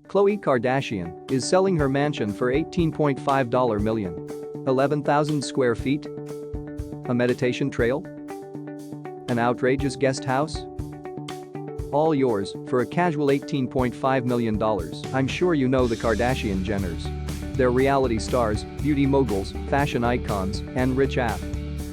Khloe Kardashian is selling her mansion for $18.5 million. 11,000 square feet? A meditation trail? An outrageous guest house? All yours for a casual $18.5 million. I'm sure you know the Kardashian Jenners. They're reality stars, beauty moguls, fashion icons, and rich AF.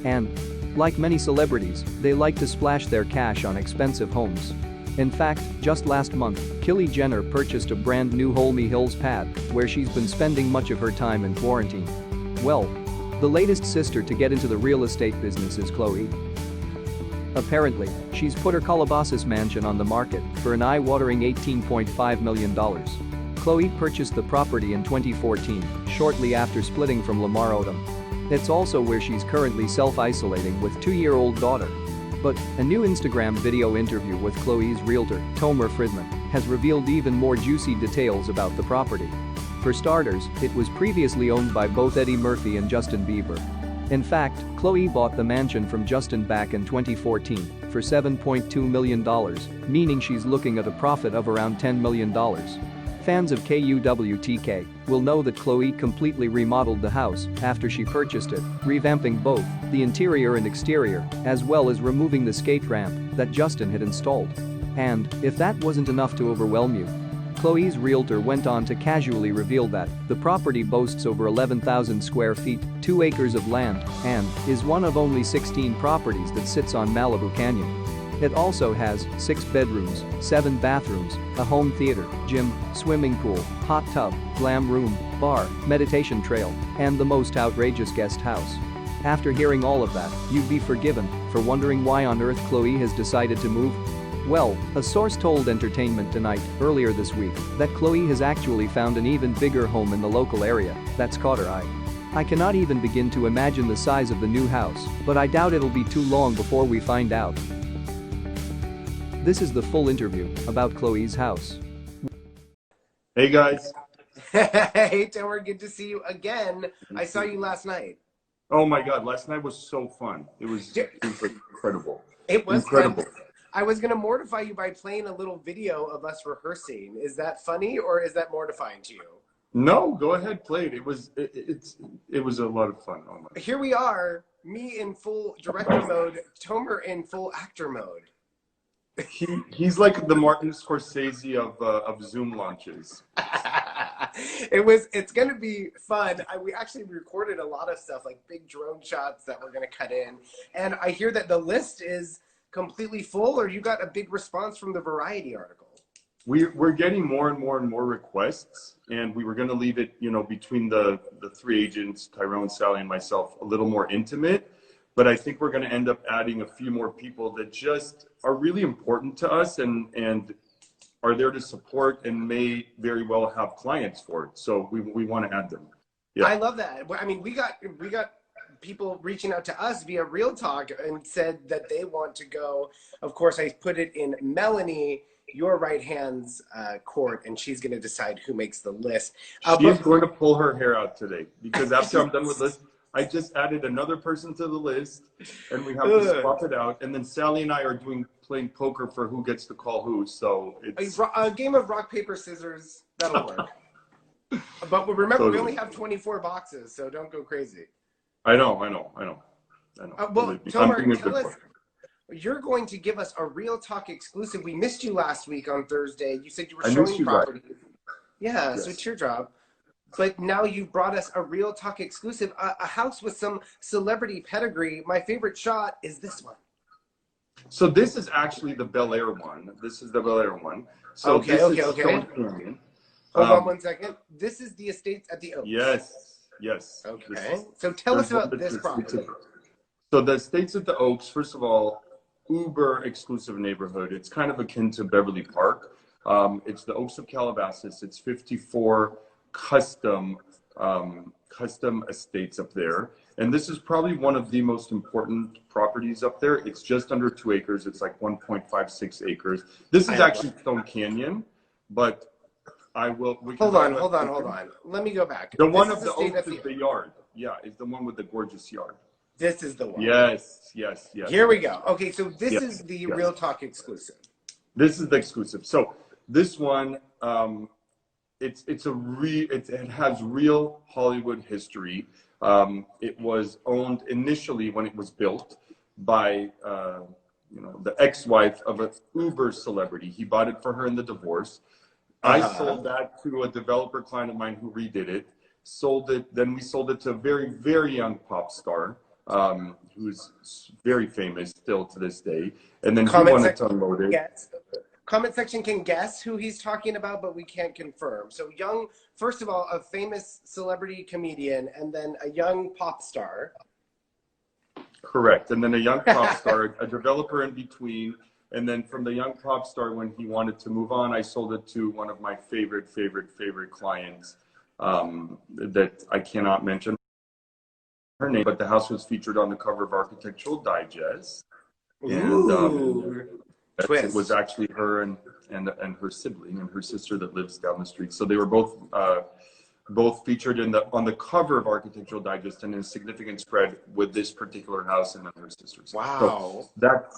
And, like many celebrities, they like to splash their cash on expensive homes. In fact, just last month, Kylie Jenner purchased a brand new Holmy Hills pad where she's been spending much of her time in quarantine. Well, the latest sister to get into the real estate business is Khloé. Apparently, she's put her Calabasas mansion on the market for an eye-watering $18.5 million. Khloé purchased the property in 2014, shortly after splitting from Lamar Odom. It's also where she's currently self-isolating with two-year-old daughter. But a new Instagram video interview with Khloé's realtor, Tomer Friedman, has revealed even more juicy details about the property. For starters, it was previously owned by both Eddie Murphy and Justin Bieber. In fact, Khloé bought the mansion from Justin back in 2014 for $7.2 million, meaning she's looking at a profit of around $10 million. Fans of KUWTK will know that Khloé completely remodeled the house after she purchased it, revamping both the interior and exterior, as well as removing the skate ramp that Justin had installed. And, if that wasn't enough to overwhelm you, Khloé's realtor went on to casually reveal that the property boasts over 11,000 square feet, 2 acres of land, and is one of only 16 properties that sits on Malibu Canyon. It also has 6 bedrooms, 7 bathrooms, a home theater, gym, swimming pool, hot tub, glam room, bar, meditation trail, and the most outrageous guest house. After hearing all of that, you'd be forgiven for wondering why on earth Khloé has decided to move. Well, a source told Entertainment Tonight earlier this week that Khloé has actually found an even bigger home in the local area that's caught her eye. I cannot even begin to imagine the size of the new house, but I doubt it'll be too long before we find out. This is the full interview about Khloé's house. Hey guys. Hey Tomer, good to see you again. I saw you last night. Oh my God, last night was so fun. It was incredible. It was incredible. Fun. I was gonna mortify you by playing a little video of us rehearsing. Is that funny or is that mortifying to you? No, go ahead, play it. It was a lot of fun. Oh my. Here we are, me in full director mode, Tomer in full actor mode. He's like the Martin Scorsese of Zoom launches. It's gonna be fun. We actually recorded a lot of stuff, like big drone shots that we're gonna cut in. And I hear that the list is completely full, or you got a big response from the Variety article. We're getting more and more and more requests, and we were gonna leave it, between the 3 agents, Tyrone, Sally, and myself, a little more intimate. But I think we're going to end up adding a few more people that just are really important to us and are there to support and may very well have clients for it. So we want to add them. Yeah. I love that. I mean, we got people reaching out to us via Real Talk and said that they want to go. Of course, I put it in Melanie, your right hand's court, and she's going to decide who makes the list. She's going to pull her hair out today because after I'm done with this, I just added another person to the list, and we have to swap it out. And then Sally and I are playing poker for who gets to call who. So it's a game of rock, paper, scissors. That'll work. But remember, totally. We only have 24 boxes, so don't go crazy. I know. Well, Tomer, tell us, you're going to give us a Real Talk exclusive. We missed you last week on Thursday. You said you were showing property. Right. Yeah, yes. So teardrop. But now you've brought us a Real Talk exclusive, a house with some celebrity pedigree. My favorite shot is this one. So this is actually the Bel Air one. This is the Bel Air one. So okay. Hold on 1 second. This is the Estates at the Oaks. Yes. Okay. So tell us about this property. So the Estates at the Oaks, first of all, uber exclusive neighborhood. It's kind of akin to Beverly Park. It's the Oaks of Calabasas. It's 54 custom estates up there, and this is probably one of the most important properties up there. It's just under 2 acres. It's like 1.56 acres. This is actually Stone Canyon, but hold on. Let me go back. The one of the Oaks is the yard. Yeah, it's the one with the gorgeous yard. This is the one. Yes. Here we go. Okay, so this is the Real Talk exclusive. This is the exclusive. So this one, it has real Hollywood history. It was owned initially when it was built by the ex-wife of an Uber celebrity. He bought it for her in the divorce. I sold that to a developer client of mine who redid it. Sold it. Then we sold it to a very, very young pop star who's very famous still to this day. And then he wanted to unload it. Yes. Comment section can guess who he's talking about, but we can't confirm. So young, first of all, a famous celebrity comedian, and then a young pop star. Correct. And then a young pop star, a developer in between. And then from the young pop star, when he wanted to move on, I sold it to one of my favorite clients that I cannot mention her name, but the house was featured on the cover of Architectural Digest. And it was actually her and her sibling and her sister that lives down the street. So they were both featured on the cover of Architectural Digest and in a significant spread with this particular house and then her sister's. Wow. So that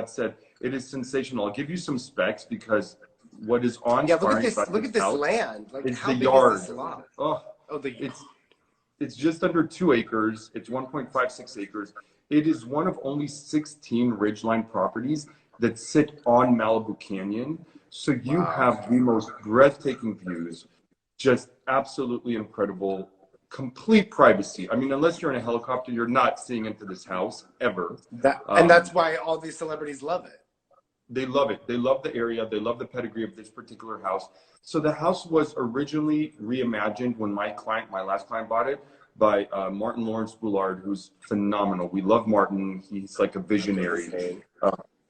said, it is sensational. I'll give you some specs because what is on look at this land. Like, it's how the big yard. Is this lot? It's just under 2 acres. It's 1.56 acres. It is one of only 16 ridgeline properties that sit on Malibu Canyon. So you have the most breathtaking views, just absolutely incredible, complete privacy. I mean, unless you're in a helicopter, you're not seeing into this house ever. And that's why all these celebrities love it. They love it. They love the area. They love the pedigree of this particular house. So the house was originally reimagined when my last client bought it by Martin Lawrence Boulard, who's phenomenal. We love Martin. He's like a visionary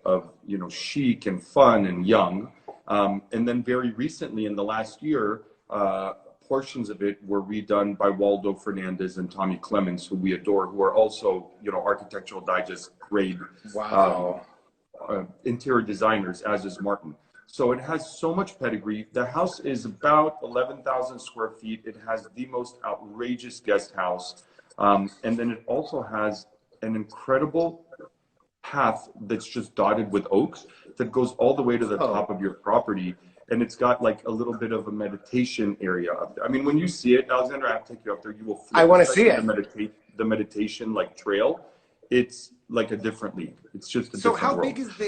of chic and fun and young. And then very recently in the last year, portions of it were redone by Waldo Fernandez and Tommy Clemens, who we adore, who are also, Architectural Digest grade interior designers, as is Martin. So it has so much pedigree. The house is about 11,000 square feet. It has the most outrageous guest house. And then it also has an incredible path that's just dotted with oaks that goes all the way to the top of your property. And it's got like a little bit of a meditation area up there. I mean, when you see it, Alexander, I have to take you up there. You will feel I want to see it. The meditation like trail. It's like a different league. It's just a different world.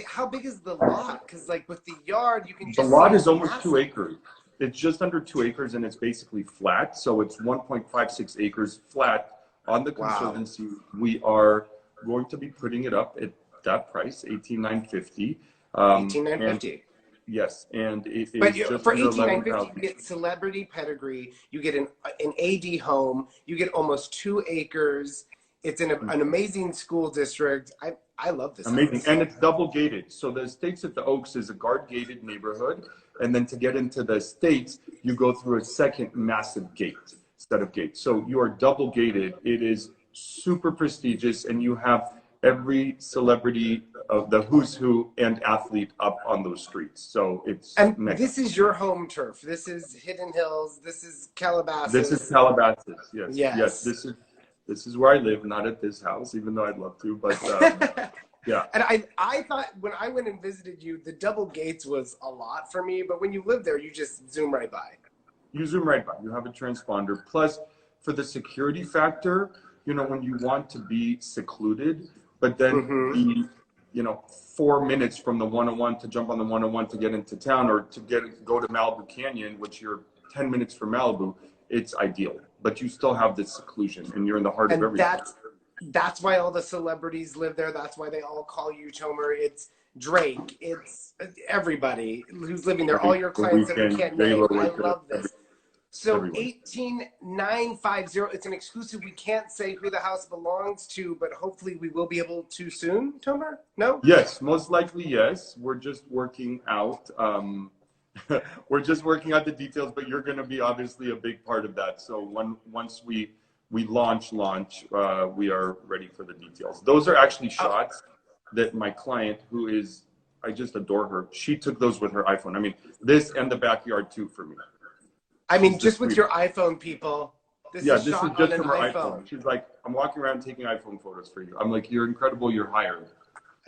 How big is the lot? Because like with the yard, you can just. The lot is almost 2 acres. It's just under 2 acres, and it's basically flat. So it's 1.56 acres flat on the Conservancy. Wow. We are going to be putting it up at that price, $18,950. $18,950. Yes, and it but is just for under $18,950, you get celebrity pedigree. You get an AD home. You get almost 2 acres. It's in an amazing school district. I love this. Amazing. house. And it's double gated. So the Estates at the Oaks is a guard gated neighborhood. And then to get into the Estates, you go through a second massive set of gates. So you are double gated. It is super prestigious. And you have every celebrity of the who's who and athlete up on those streets. So it's mega. This is your home turf. This is Hidden Hills. This is Calabasas. This is Calabasas. Yes. This is where I live, not at this house, even though I'd love to, but yeah. And I thought when I went and visited you, the double gates was a lot for me, but when you live there, you just zoom right by. You zoom right by. You have a transponder. Plus, for the security factor, when you want to be secluded, but then 4 minutes from the 101 to jump on the 101 to get into town or to go to Malibu Canyon, which you're 10 minutes from Malibu, it's ideal. But you still have this seclusion, and you're in the heart of everything. That's why all the celebrities live there. That's why they all call you Tomer. It's Drake. It's everybody who's living there. All your clients that we can't name. I love this. So 18950. It's an exclusive. We can't say who the house belongs to, but hopefully we will be able to soon. Tomer? No? Yes, most likely yes. We're just working out. We're just working out the details, but you're going to be obviously a big part of that. So once we launch, we are ready for the details. Those are actually shots that my client, who is, I just adore her. She took those with her iPhone. I mean, this and the backyard too for me. I mean, just with your iPhone, people. This is just from her iPhone. She's like, I'm walking around taking iPhone photos for you. I'm like, you're incredible. You're hired.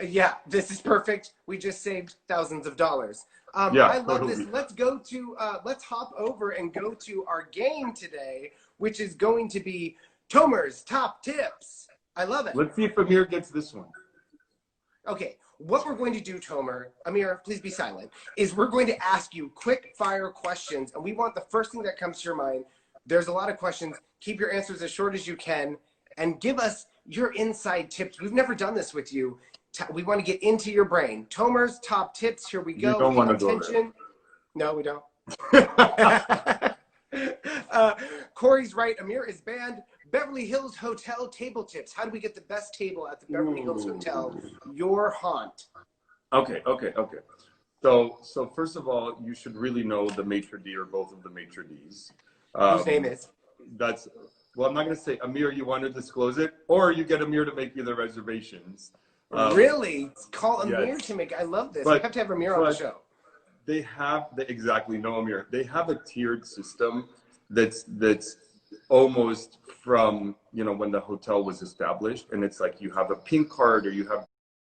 Yeah, this is perfect. We just saved thousands of dollars. Yeah, I love totally. this. Let's hop over and go to our game today, which is going to be Tomer's Top Tips. I love it. Let's see if Amir gets this one. Okay, what we're going to do, Tomer, Amir, please be silent, is we're going to ask you quick fire questions, and we want the first thing that comes to your mind. There's a lot of questions. Keep your answers as short as you can, and give us your inside tips. We've never done this with you. We want to get into your brain. Tomer's Top Tips. Here we go. You don't want to go there. No, we don't. Corey's right. Amir is banned. Beverly Hills Hotel table tips. How do we get the best table at the Beverly Hills Hotel? Your haunt. Okay. So first of all, you should really know the maitre d' or both of the maitre d's. Whose name is? Well, I'm not going to say, Amir, you want to disclose it, or you get Amir to make you the reservations. Really? Call Amir yes. to make. I love this. We have to have Amir on the show. They have exactly, no, Amir. They have a tiered system that's almost from, when the hotel was established, and it's like you have a pink card or you have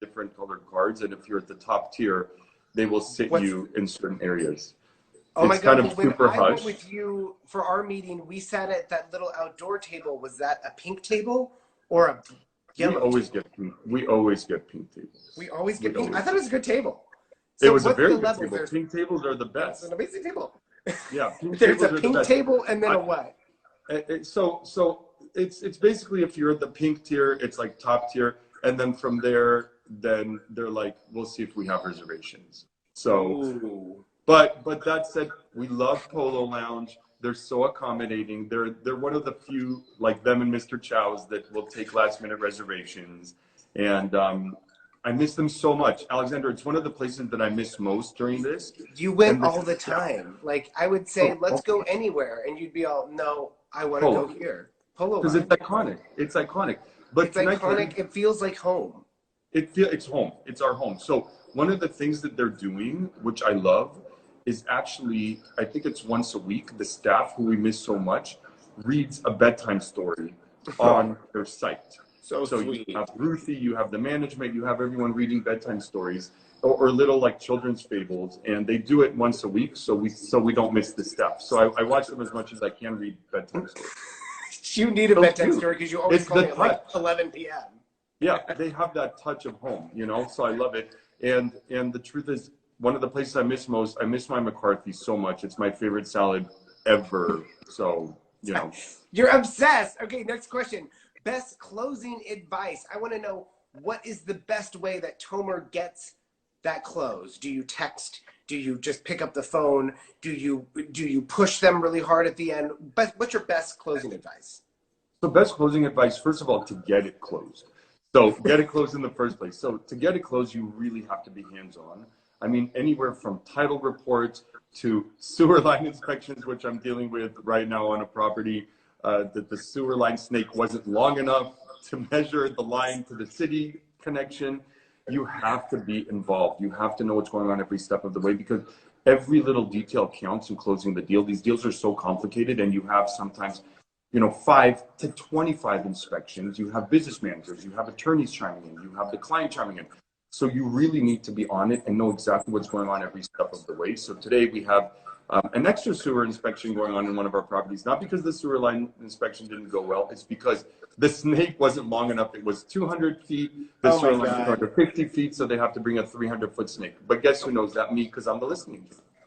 different colored cards, and if you're at the top tier, they will sit you in certain areas. Oh my God! Kind of when super I hush. went with you for our meeting, we sat at that little outdoor table. Was that a pink table or a yellow? We always get pink. We always get pink tables. We always get pink. I thought it was a good table. So it was a very good table. Pink tables are the best. It's an amazing table. Yeah, pink there's a pink table and then a what? So it's basically, if you're at the pink tier, it's like top tier, and then from there, then they're like, we'll see if we have reservations. So. Ooh. But that said, we love Polo Lounge. They're so accommodating. They're one of the few, like them and Mr. Chow's, that will take last-minute reservations. And I miss them so much. Alexander, it's one of the places that I miss most during this. You went all the time. Like, I would say, let's go anywhere. And you'd be all, no, I want to go here. Polo Lounge. Because it's iconic. It's iconic. But it's iconic. It feels like home. It's home. It's our home. So one of the things that they're doing, which I love, is actually, I think it's once a week, the staff, who we miss so much, reads a bedtime story on their site. So sweet. You have Ruthie, you have the management, you have everyone reading bedtime stories or little like children's fables, and they do it once a week, so we don't miss the staff. So I watch them as much as I can read bedtime stories. You need a bedtime story because you always call me at like 11 p.m. Yeah, they have that touch of home, so I love it. And the truth is, one of the places I miss most, I miss my McCarthy so much. It's my favorite salad ever. So, You're obsessed. Okay, next question. Best closing advice. I want to know, what is the best way that Tomer gets that close? Do you text? Do you just pick up the phone? Do you push them really hard at the end? But what's your best closing advice? So best closing advice, first of all, to get it closed. So get it closed in the first place. So to get it closed, you really have to be hands-on. I mean, anywhere from title reports to sewer line inspections, which I'm dealing with right now on a property, that the sewer line snake wasn't long enough to measure the line to the city connection. You have to be involved. You have to know what's going on every step of the way, because every little detail counts in closing the deal. These deals are so complicated, and you have sometimes 5 to 25 inspections. You have business managers, you have attorneys chiming in, you have the client chiming in. So you really need to be on it and know exactly what's going on every step of the way. So today we have an extra sewer inspection going on in one of our properties, not because the sewer line inspection didn't go well, it's because the snake wasn't long enough. It was 200 feet, the sewer line was 250 feet, so they have to bring a 300-foot snake. But guess who knows that? Me, because I'm the listening.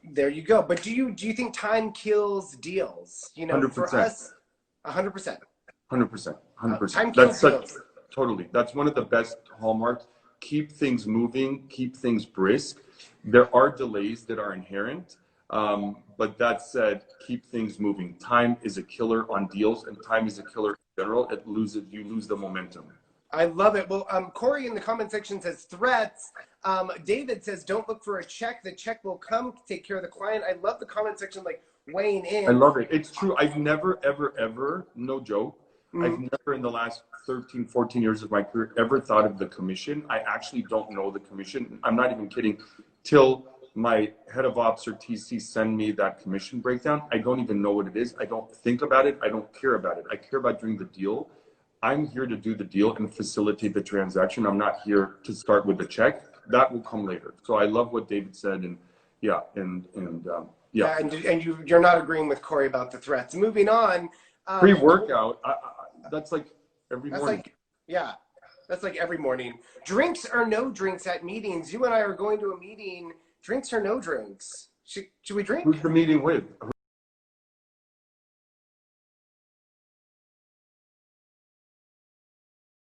There you go. But do you think time kills deals? 100%. For us, 100%. 100%. Time kills deals. Totally. That's one of the best hallmarks. Keep things moving, keep things brisk. There are delays that are inherent, but that said, keep things moving. Time is a killer on deals, and time is a killer in general. You lose the momentum. I love it. Well, Corey in the comment section says threats. David says, don't look for a check. The check will come. Take care of the client. I love the comment section, like weighing in. I love it. It's true. I've never, ever, no joke, I've never in the last 13, 14 years of my career ever thought of the commission. I actually don't know the commission. I'm not even kidding. Till my head of ops or TC send me that commission breakdown, I don't even know what it is. I don't think about it. I don't care about it. I care about doing the deal. I'm here to do the deal and facilitate the transaction. I'm not here to start with the check. That will come later. So I love what David said, and yeah, and you're not agreeing with Corey about the threats. Moving on. Pre-workout, that's like every morning. That's like every morning. Drinks or no drinks at meetings. You and I are going to a meeting. Drinks or no drinks? Should we drink? Who's the meeting with?